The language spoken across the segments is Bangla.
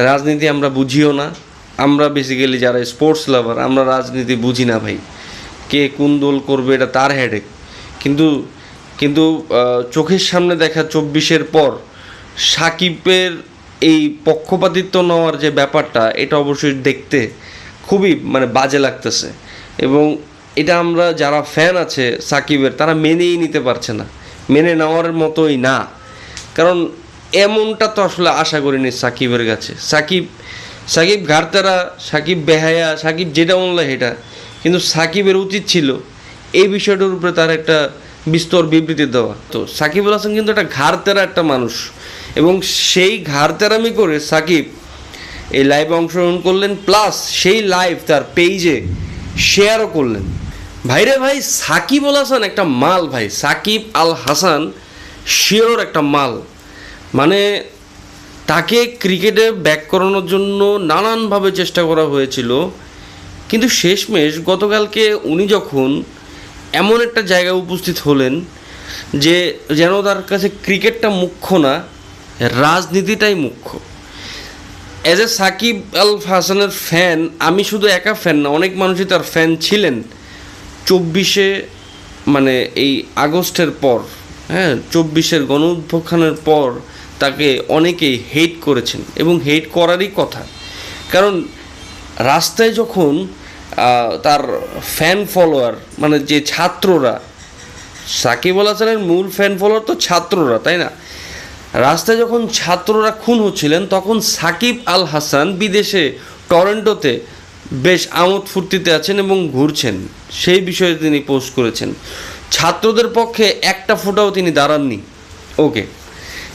রাজনীতি আমরা বুঝিও না। আমরা বেসিক্যালি যারা স্পোর্টস লাভার, আমরা রাজনীতি বুঝি না ভাই। কে কোন দল করবে এটা তার হেডেক। কিন্তু কিন্তু চোখের সামনে দেখা 24-এর পর সাকিবের এই পক্ষপাতিত্ব নেওয়ার যে ব্যাপারটা, এটা অবশ্যই দেখতে খুবই বাজে লাগতেছে। এবং এটা আমরা যারা ফ্যান আছে সাকিবের, তারা মেনেই নিতে পারছে না, মেনে নেওয়ার মতোই না। কারণ এমনটা তো আসলে আশা করিনি সাকিবের কাছে। সাকিব ঘাড়তারা, সাকিব বেহায়া, সাকিব যেটা বললো সেটা। কিন্তু সাকিবের উচিত ছিল এই বিষয়টার উপরে তার একটা বিস্তর বিবৃতি দেওয়া। তো সাকিবুল হাসান কিন্তু একটা ঘাড়তেরা একটা মানুষ, এবং সেই ঘাড়তেরামি করে সাকিব এই লাইভে অংশগ্রহণ করলেন, প্লাস সেই লাইভ তার পেজে শেয়ারও করলেন। ভাইরে ভাই, সাকিবুল হাসান একটা মাল ভাই। সাকিব আল হাসান শিওর একটা মাল। তাকে ক্রিকেটে ব্যাক করানোর জন্য নানানভাবে চেষ্টা করা হয়েছিল, কিন্তু শেষমেশ গতকালকে উনি যখন এমন একটা জায়গায় উপস্থিত হলেন যে যেন তার কাছে ক্রিকেটটা মুখ্য না, রাজনীতিটাই মুখ্য। অ্যাজ এ সাকিব আল হাসানের ফ্যান, আমি শুধু একা ফ্যান না, অনেক মানুষই তার ফ্যান ছিলেন 24-এ এই আগস্টের পর, 24-এর গণঅভ্যুত্থানের পর তাকে অনেকেই হেট করেছেন, এবং হেট করারই কথা। কারণ রাস্তায় যখন তার ফ্যান ফলোয়ার যে ছাত্ররা, সাকিব আল হাসানের মূল ফ্যান ফলোয়ার তো ছাত্ররা, তাই না? রাস্তায় যখন ছাত্ররা খুন হচ্ছিলেন, তখন সাকিব আল হাসান বিদেশে টরন্টোতে বেশ আমোদ ফুর্তিতে আছেন এবং ঘুরছেন। সেই বিষয়ে তিনি পোস্ট করেছেন। ছাত্রদের পক্ষে একটা ফোঁটাও তিনি দাঁড়াননি। ওকে,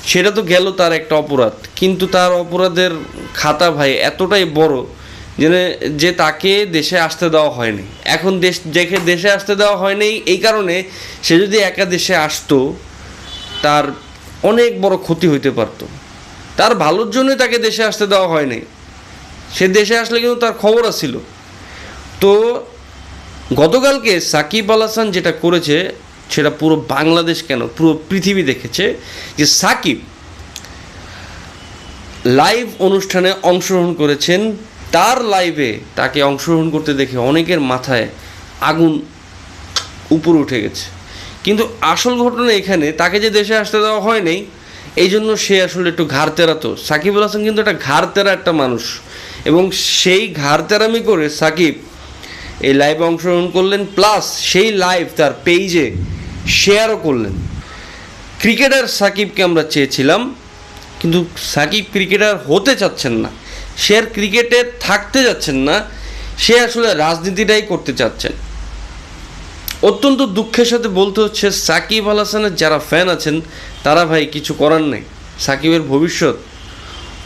সেটা তো গেল তার একটা অপরাধ, কিন্তু তার অপরাধের খাতা ভাই এতটাই বড় যে তাকে দেশে আসতে দেওয়া হয়নি। এখন দেশে আসতে দেওয়া হয়নি এই কারণে, সে যদি একা দেশে আসতো তার অনেক বড় ক্ষতি হইতে পারত। তার ভালোর জন্যই তাকে দেশে আসতে দেওয়া হয়নি। সে দেশে আসলে কিন্তু তার খবর আছিল। তো গতকালকে সাকিব আল হাসান যেটা করেছে, সেটা পুরো বাংলাদেশ কেন, পুরো পৃথিবী দেখেছে যে সাকিব লাইভ অনুষ্ঠানে অংশগ্রহণ করেছেন। তার লাইভে তাকে অংশগ্রহণ করতে দেখে অনেকের মাথায় আগুন উপরে উঠে গেছে। কিন্তু আসল ঘটনা এখানে, তাকে যে দেশে আসতে দেওয়া হয়নি, এই জন্য সে আসলে একটু ঘাড়তেরা। তো সাকিবুল হাসান কিন্তু একটা ঘাড়তেরা একটা মানুষ, এবং সেই ঘাড়তেরামি করে সাকিব এই লাইভে অংশগ্রহণ করলেন, প্লাস সেই লাইভ তার পেজে শেয়ারও করলেন। ক্রিকেটার সাকিবকে আমরা চেয়েছিলাম, কিন্তু সাকিব ক্রিকেটার হতে চাচ্ছেন না, সে আর ক্রিকেটে থাকতে যাচ্ছেন না, সে আসলে রাজনীতিটাই করতে চাচ্ছেন। অত্যন্ত দুঃখের সাথে বলতে হচ্ছে, সাকিব আল হাসানের যারা ফ্যান আছেন তারা ভাই কিছু করার নেই। সাকিবের ভবিষ্যৎ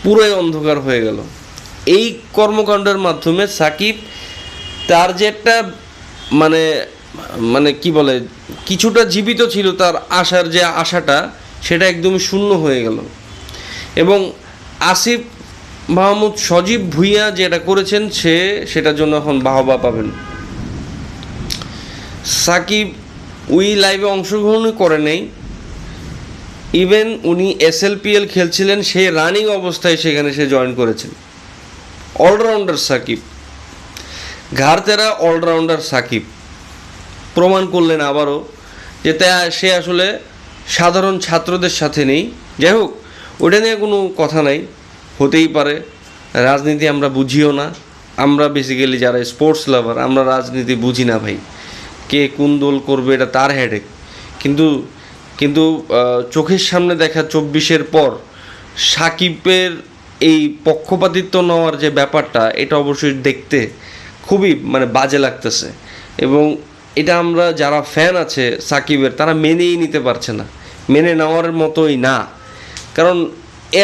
পুরোই অন্ধকার হয়ে গেল এই কর্মকাণ্ডের মাধ্যমে। সাকিব তার যে একটা কি বলে, কিছুটা জীবিত ছিল তার আশার যে আশাটা, সেটা একদমই শূন্য হয়ে গেল। এবং আসিফ মাহমুদ সজীব ভুঁইয়া যেটা করেছেন, সেটার জন্য এখন বাহবা পাবেন। সাকিব ওই লাইভে অংশগ্রহণই করে নেই। ইভেন উনি SLPL খেলছিলেন, সেই রানিং অবস্থায় সেখানে সে জয়েন করেছেন। অলরাউন্ডার সাকিব, ঘাড়তেরা অলরাউন্ডার সাকিব প্রমাণ করলেন আবারও যে সে আসলে সাধারণ ছাত্রদের সাথে নেই। যাই হোক, ওটা নিয়ে কোনো কথা নাই, হতেই পারে। রাজনীতি আমরা বুঝিও না। আমরা বেসিক্যালি যারা স্পোর্টস লাভার, আমরা রাজনীতি বুঝি না ভাই। কে কোন দল করবে এটা তার হেডেক। কিন্তু চোখের সামনে দেখা 24-এর পর সাকিবের এই পক্ষপাতিত্ব নেওয়ার যে ব্যাপারটা, এটা অবশ্যই দেখতে খুবই বাজে লাগতেছে। এবং এটা আমরা যারা ফ্যান আছে সাকিবের, তারা মেনেই নিতে পারছে না, মেনে নেওয়ার মতোই না। কারণ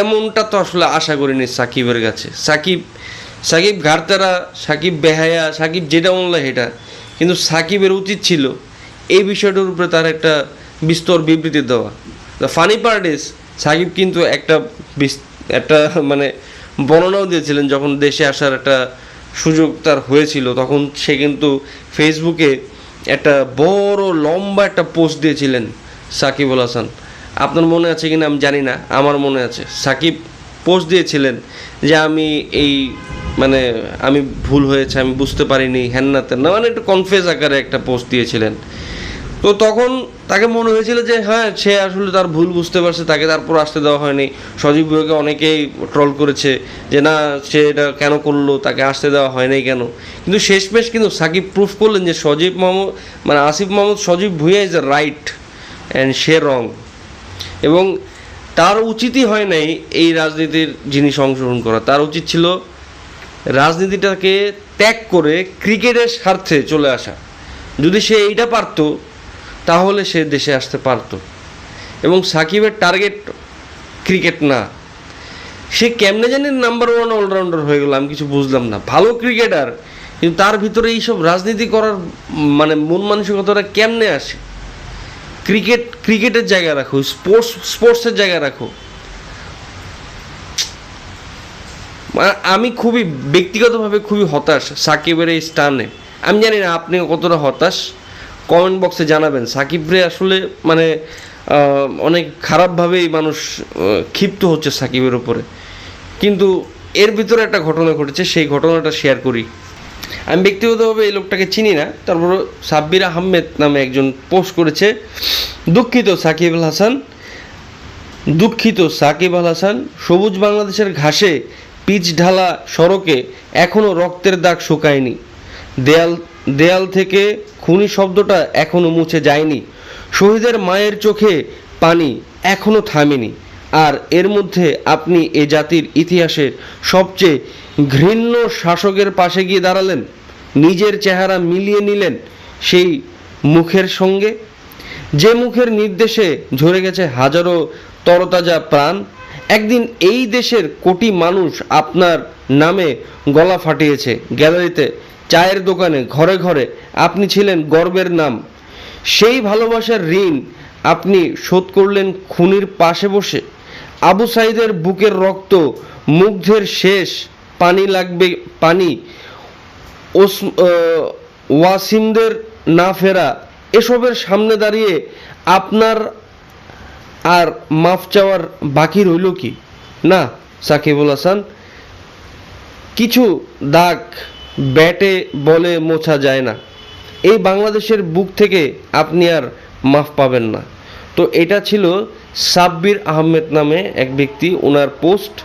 এমনটা তো আসলে আশা করিনি সাকিবের কাছে। সাকিব ঘাড়তারা, সাকিব বেহায়া, সাকিব যেটা বললো সেটা। কিন্তু সাকিবের উচিত ছিল এই বিষয়টার উপরে তার একটা বিস্তর বিবৃতি দেওয়া। The funny part is, Shakib কিন্তু একটা বর্ণনাও দিয়েছিলেন যখন দেশে আসার একটা সুযোগ তার হয়েছিল, তখন সে কিন্তু ফেসবুকে একটা বড় লম্বা একটা পোস্ট দিয়েছিলেন সাকিবুল হাসান। আপনার মনে আছে কিনা আমি জানি না, আমার মনে আছে। সাকিব পোস্ট দিয়েছিলেন যে আমি এই মানে আমি ভুল হয়েছে, আমি বুঝতে পারিনি, হ্যান না তেন না, মানে একটু কনফিউজ আকারে একটা পোস্ট দিয়েছিলেন। তো তখন তাকে মনে হয়েছিল যে হ্যাঁ সে আসলে তার ভুল বুঝতে পারছে, তাকে তারপর আসতে দেওয়া হয়নি। সজীব ভুঁইয়াকে অনেকেই ট্রল করেছে যে না সে এটা কেন করলো, তাকে আসতে দেওয়া হয় নাই কেন। কিন্তু শেষমেশ কিন্তু সাকিব প্রুফ করলেন যে সজীব মাহমুদ মানে Asif Mahmud Sajib Bhuiyan is a right and say wrong, এবং তার উচিতই হয় নাই এই রাজনীতির জিনিস অংশগ্রহণ করা। তার উচিত ছিল রাজনীতিটাকে ত্যাগ করে ক্রিকেটের স্বার্থে চলে আসা। যদি সে এইটা পারতো তাহলে সে দেশে আসতে পারতো। এবং সাকিবের টার্গেট ক্রিকেট না, সে কেমনে জানি নাম্বার ওয়ান অলরাউন্ডার হয়ে গেল, আমি কিছু বুঝলাম না। ভালো ক্রিকেটার, কিন্তু তার ভিতরে এইসব রাজনীতি করার মানে মন মানসিকতাটা কেমনে আসে? ক্রিকেটের জায়গায় রাখো, স্পোর্টসের জায়গায় রাখো। আমি খুবই ব্যক্তিগতভাবে খুবই হতাশ সাকিবের এই স্টানে। আমি জানি না আপনি কতটা হতাশ, কমেন্ট বক্সে জানাবেন। সাকিবরে আসলে মানে অনেক খারাপভাবেই মানুষ ক্ষিপ্ত হচ্ছে সাকিবের উপরে। কিন্তু এর ভিতরে একটা ঘটনা ঘটেছে, সেই ঘটনাটা শেয়ার করি। আমি ব্যক্তিগতভাবে এই লোকটাকে চিনি না, তারপর সাব্বির আহমেদ নামে একজন পোস্ট করেছে, দুঃখিত সাকিব আল হাসান, সবুজ বাংলাদেশের ঘাসে পিচ ঢালা সড়কে এখনও রক্তের দাগ শুকায়নি, দেয়াল থেকে খুনি শব্দটা এখনও মুছে যায়নি, শহীদের মায়ের চোখে পানি এখনও থামেনি। আর এর মধ্যে আপনি এ জাতির ইতিহাসের সবচেয়ে ঘৃণ্য শাসকের পাশে গিয়ে দাঁড়ালেন, নিজের চেহারা মিলিয়ে নিলেন সেই মুখের সঙ্গে, যে মুখের নির্দেশে ঝরে গেছে হাজারো তরতাজা প্রাণ। একদিন এই দেশের কোটি মানুষ আপনার নামে গলা ফাটিয়েছে, গ্যালারিতে, চায়ের দোকানে, ঘরে ঘরে আপনি ছিলেন গর্বের নাম। সেই ভালোবাসার ঋণ আপনি শোধ করলেন খুনির পাশে বসে। আবু সাইদের বুকের রক্ত, মুগ্ধের শেষ পানি লাগবে পানি, ওয়াসিমদের না ফেরা, এসবের সামনে দাঁড়িয়ে আপনার আর মাফ চাওয়ার বাকি রইল কি? না সাকিবুল হাসান, কিছু দাগ ব্যাটে বলে মোছা যায় না। এই বাংলাদেশের বুক থেকে আপনি আর মাফ পাবেন না। তো এটা ছিল সাব্বির আহমেদ নামে এক ব্যক্তি, ওনার পোস্ট।